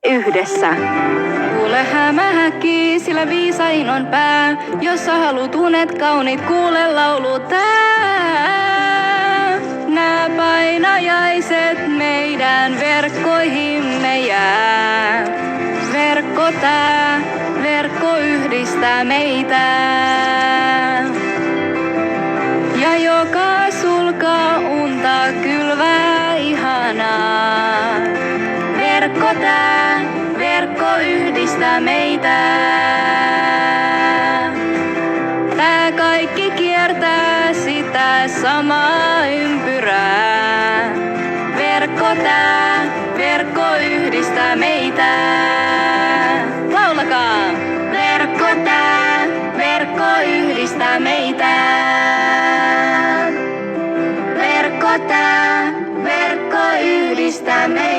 yhdessä. Kuule hämähäkki, sillä viisain on pää. Jos sä haluut unet kauniit, kuule laulu tää. Nää painajaiset meidän verkkoihimme jää. Verkko tää, verkko yhdistää meitä. Ja joka sulkaa unta kylvää ihanaa. Verkko tää, verkko yhdistää meitä. Tää kaikki kiertää sitä samaa ympyrää. Verkko tää, verkko yhdistää meitä. Laulakaa! Verkko tää, verkko yhdistää meitä. Verkko tää, verkko yhdistää meitä.